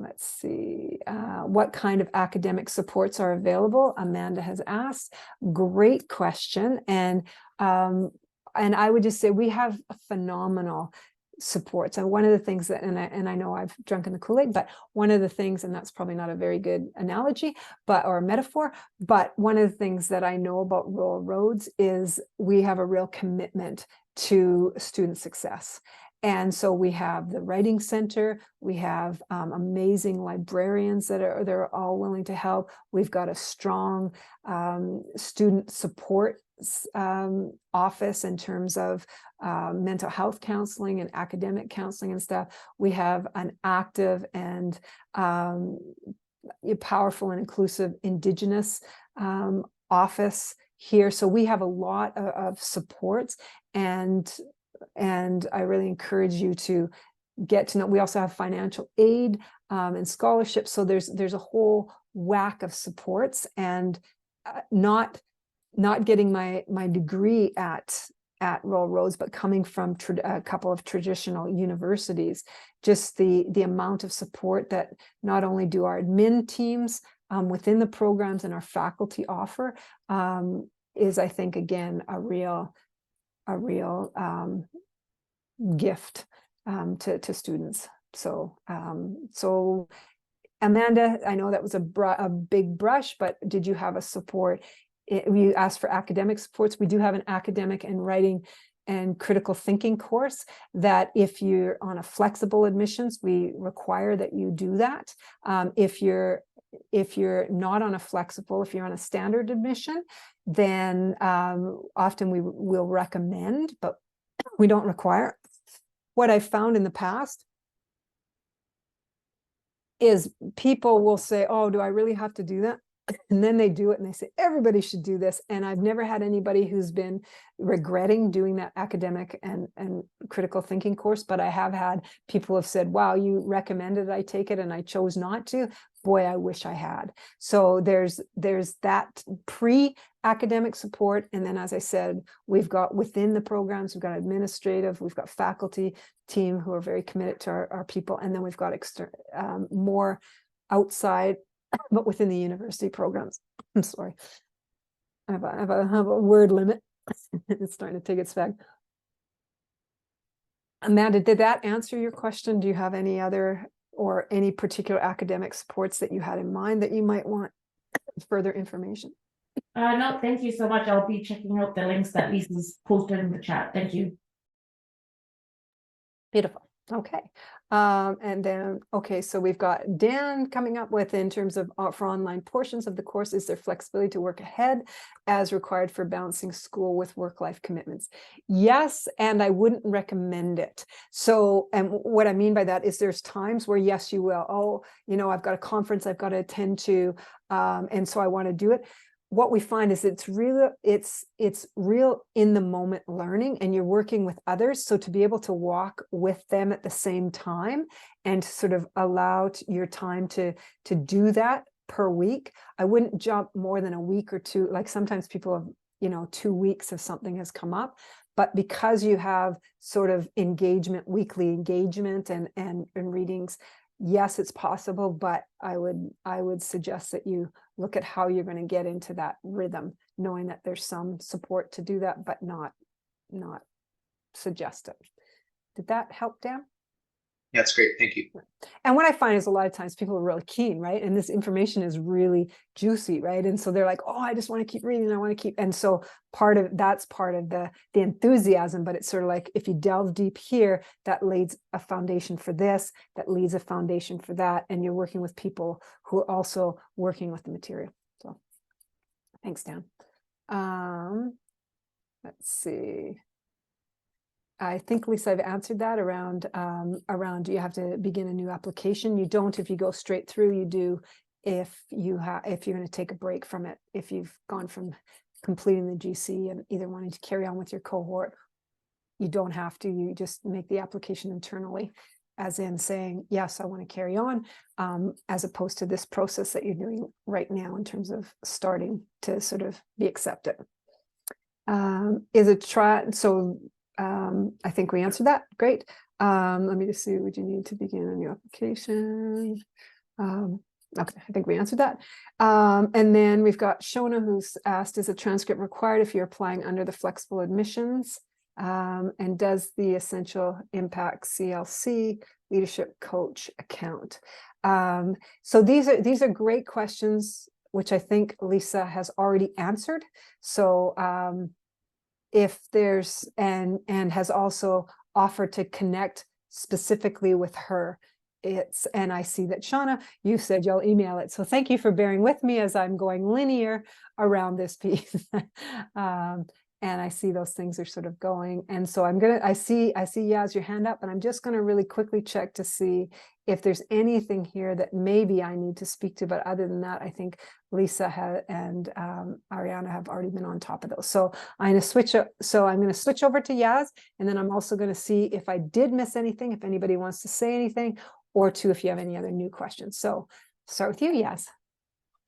Speaker 2: let's see, what kind of academic supports are available? Amanda has asked. Great question. And I would just say we have a phenomenal supports. And one of the things that, and I know I've drunken the Kool-Aid, but one of the things, and that's probably not a very good analogy, or a metaphor, but one of the things that I know about Rural Roads is we have a real commitment to student success. And so we have the Writing Center, we have amazing librarians they're all willing to help. We've got a strong student support office in terms of mental health counseling and academic counseling and stuff. We have an active and powerful and inclusive Indigenous office here. So we have a lot of supports, and I really encourage you to get to know. We also have financial aid and scholarships. So there's a whole whack of supports, and not getting my degree at Rural Roads, but coming from a couple of traditional universities, just the amount of support that not only do our admin teams within the programs and our faculty offer is, I think, again, a real gift to students. So Amanda, I know that was a big brush, but did you have a support? You asked for academic supports. We do have an academic and writing and critical thinking course that, if you're on a flexible admissions, we require that you do that. If you're if you're not on a flexible, if you're on a standard admission, then often we will recommend, but we don't require. What I've found in the past is people will say, oh, do I really have to do that? And then they do it and they say, everybody should do this. And I've never had anybody who's been regretting doing that academic and critical thinking course, but I have had people have said, wow, you recommended I take it and I chose not to. Boy, I wish I had. So there's that pre-academic support. And then, as I said, we've got within the programs, we've got administrative, we've got faculty team who are very committed to our people. And then we've got more outside, but within the university programs. I'm sorry. I have a word limit. It's starting to take its effect. Amanda, did that answer your question? Do you have any other or any particular academic supports that you had in mind that you might want further information?
Speaker 7: No, thank you so much. I'll be checking out the links that Lisa's posted in the chat. Thank you.
Speaker 2: Beautiful. Okay. And then, okay, so we've got Dan coming up with, in terms of for online portions of the course, is there flexibility to work ahead as required for balancing school with work-life commitments? Yes, and I wouldn't recommend it. So, and what I mean by that is there's times where, yes, you will. Oh, you know, I've got a conference I've got to attend to, and so I want to do it. What we find is it's real in the moment learning, and you're working with others. So to be able to walk with them at the same time and sort of allow your time to do that per week, I wouldn't jump more than a week or two. Like sometimes people have, you know, 2 weeks if something has come up, but because you have sort of engagement, weekly engagement and readings, yes, it's possible, but I would suggest that you look at how you're going to get into that rhythm, knowing that there's some support to do that, but not suggestive. Did that help, Dan?
Speaker 8: Yeah, that's great. Thank you.
Speaker 2: And what I find is a lot of times people are really keen, right? And this information is really juicy, right? And so they're like, oh, I just want to keep reading. I want to keep. And so that's part of the enthusiasm, but it's sort of like, if you delve deep here, that lays a foundation for this, that leads a foundation for that. And you're working with people who are also working with the material. So thanks, Dan. Let's see. I think, Lisa, I've answered that around do you have to begin a new application? You don't if you go straight through. You do if you're going to take a break from it, if you've gone from completing the GC and either wanting to carry on with your cohort. You don't have to. You just make the application internally, as in saying, yes, I want to carry on, as opposed to this process that you're doing right now in terms of starting to sort of be accepted. Is it so I think we answered that. Great. Let me just see. Would you need to begin a new application? Okay, I think we answered that. And then we've got Shona, who's asked, is a transcript required if you're applying under the flexible admissions? And does the Essential Impact CLC leadership coach account? So these are great questions, which I think Lisa has already answered. So if there's and has also offered to connect specifically with her. And I see that Shauna, you said you'll email it. So thank you for bearing with me as I'm going linear around this piece. And I see those things are sort of going. And so I see Yaz, your hand up, and I'm just gonna really quickly check to see if there's anything here that maybe I need to speak to, but other than that, I think Lisa and Ariana have already been on top of those. So I'm gonna switch over to Yaz, and then I'm also gonna see if I did miss anything, if anybody wants to say anything, or if you have any other new questions. So start with you, Yaz.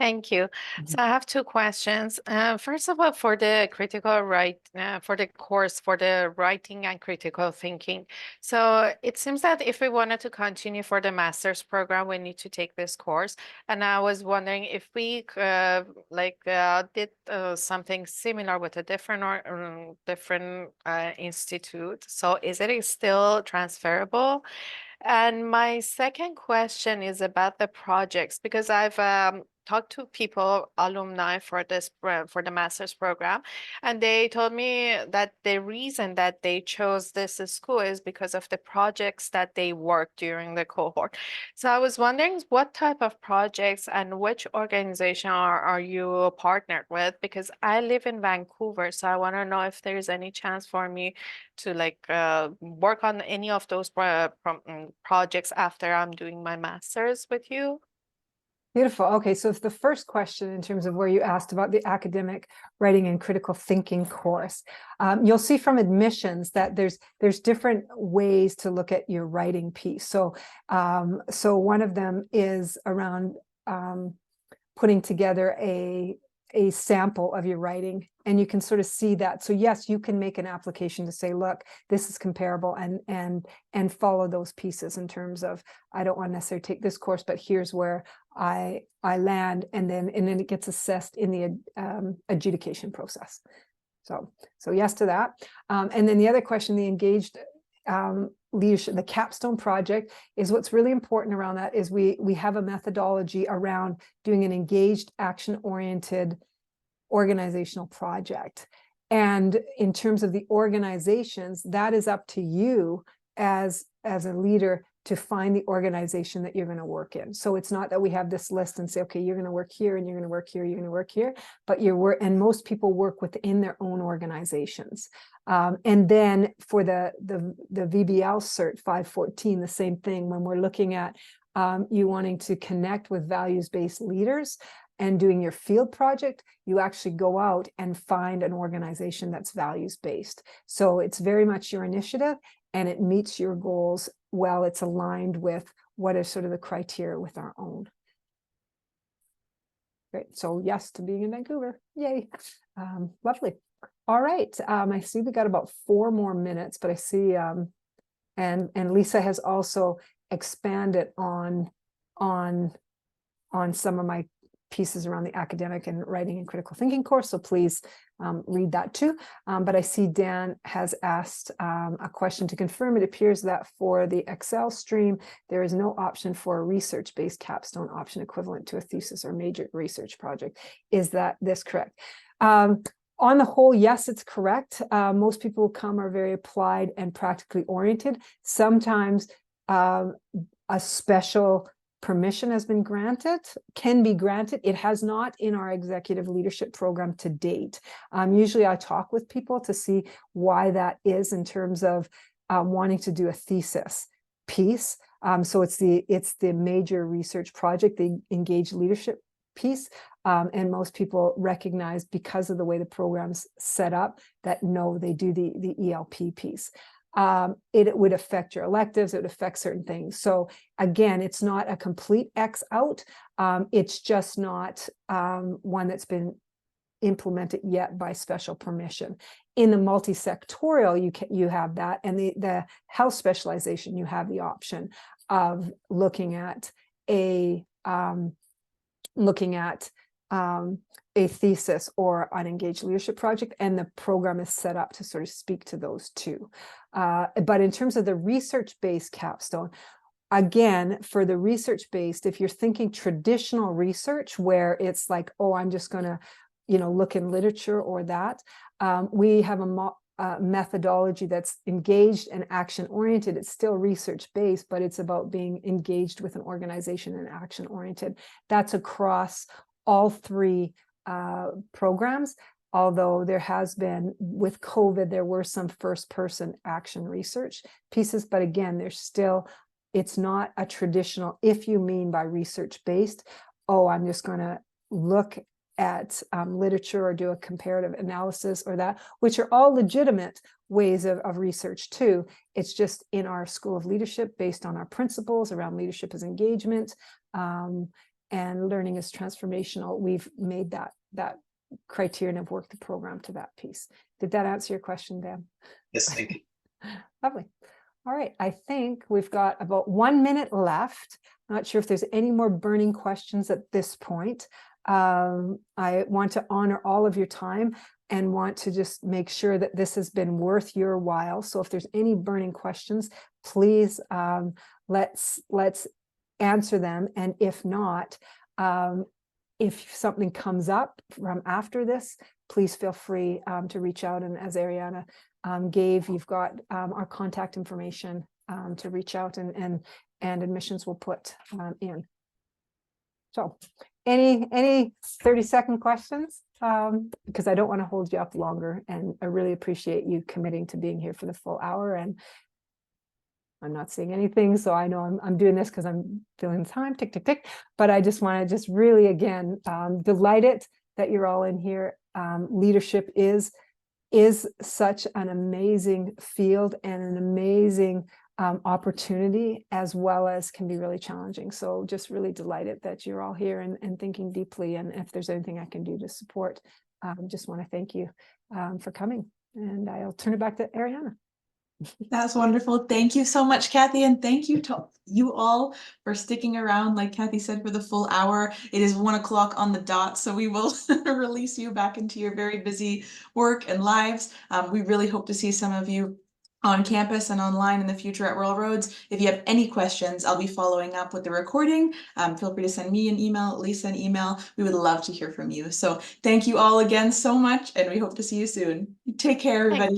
Speaker 3: Thank you. So I have two questions. First of all, for the for the course for the writing and critical thinking. So it seems that if we wanted to continue for the master's program, we need to take this course. And I was wondering if we did something similar with a different institute. So is it still transferable? And my second question is about the projects, because I've talked to people, alumni for for the master's program, and they told me that the reason that they chose this school is because of the projects that they worked during the cohort. So I was wondering what type of projects and which organization are you partnered with? Because I live in Vancouver, so I want to know if there's any chance for me to work on any of those projects after I'm doing my master's with you.
Speaker 2: Beautiful. Okay, so if the first question in terms of where you asked about the academic writing and critical thinking course, you'll see from admissions that there's different ways to look at your writing piece. So so one of them is around putting together a sample of your writing, and you can sort of see that. So yes, you can make an application to say, look, this is comparable, and follow those pieces in terms of, I don't want to necessarily take this course, but here's where I land, and then it gets assessed in the adjudication process. So yes to that. And then the other question, the engaged leadership, the capstone project, is what's really important around that is we have a methodology around doing an engaged, action-oriented organizational project. And in terms of the organizations, that is up to you as a leader to find the organization that you're going to work in. So it's not that we have this list and say, okay, you're going to work here and you're going to work here, you're going to work here, but and most people work within their own organizations. And then for the VBL Cert 514, the same thing, when we're looking at you wanting to connect with values-based leaders and doing your field project, you actually go out and find an organization that's values-based. So it's very much your initiative, and it meets your goals well. It's aligned with what is sort of the criteria with our own. Great. So yes to being in Vancouver. Yay. Lovely. All right. I see we got about 4 more minutes, but I see and Lisa has also expanded on some of my pieces around the academic and writing and critical thinking course. So please read that too. But I see Dan has asked a question to confirm. It appears that for the Excel stream, there is no option for a research-based capstone option equivalent to a thesis or major research project. Is this correct? On the whole, yes, it's correct. Most people who come are very applied and practically oriented. Sometimes a special permission has been granted, can be granted. It has not in our executive leadership program to date. Usually I talk with people to see why that is in terms of wanting to do a thesis piece. So it's the major research project, the engaged leadership piece. And most people recognize, because of the way the program's set up, that no, they do the ELP piece. It would affect your electives, it would affect certain things. So again, it's not a complete X out. It's just not one that's been implemented yet by special permission. In the multi-sectorial, you have that, and the health specialization, you have the option of looking at a thesis or an engaged leadership project, and the program is set up to sort of speak to those two. But in terms of the research-based capstone, again, for the research-based, if you're thinking traditional research where it's like, oh, I'm just going to, look in literature or that, we have a methodology that's engaged and action-oriented. It's still research-based, but it's about being engaged with an organization and action-oriented. That's across all 3 programs, although there has been, with COVID, there were some first-person action research pieces, but again, it's not a traditional, if you mean by research-based, oh, I'm just going to look at literature or do a comparative analysis or that, which are all legitimate ways of research too. It's just in our School of Leadership, based on our principles around leadership as engagement and learning is transformational, we've made that criteria and have worked the program to that piece. Did that answer your question, Dan?
Speaker 8: Yes, thank you.
Speaker 2: Lovely. All right, I think we've got about 1 minute left. I'm not sure if there's any more burning questions at this point. I want to honor all of your time and want to just make sure that this has been worth your while. So if there's any burning questions, please let's answer them. And if not, if something comes up from after this, please feel free to reach out. And as Ariana gave, you've got our contact information to reach out, and admissions will put in. So any 30-second questions? Because I don't want to hold you up longer, and I really appreciate you committing to being here for the full hour. And I'm not seeing anything, so I know I'm doing this because I'm feeling time, tick, tick, tick. But I just want to just really, again, delighted that you're all in here. Leadership is such an amazing field and an amazing opportunity, as well as can be really challenging. So just really delighted that you're all here and thinking deeply. And if there's anything I can do to support, just want to thank you for coming. And I'll turn it back to Ariana.
Speaker 1: That's wonderful. Thank you so much, Kathy. And thank you to you all for sticking around, like Kathy said, for the full hour. It is 1 o'clock on the dot, so we will release you back into your very busy work and lives. We really hope to see some of you on campus and online in the future at Rural Roads. If you have any questions, I'll be following up with the recording. Feel free to send me an email, Lisa an email. We would love to hear from you. So thank you all again so much, and we hope to see you soon. Take care, everybody.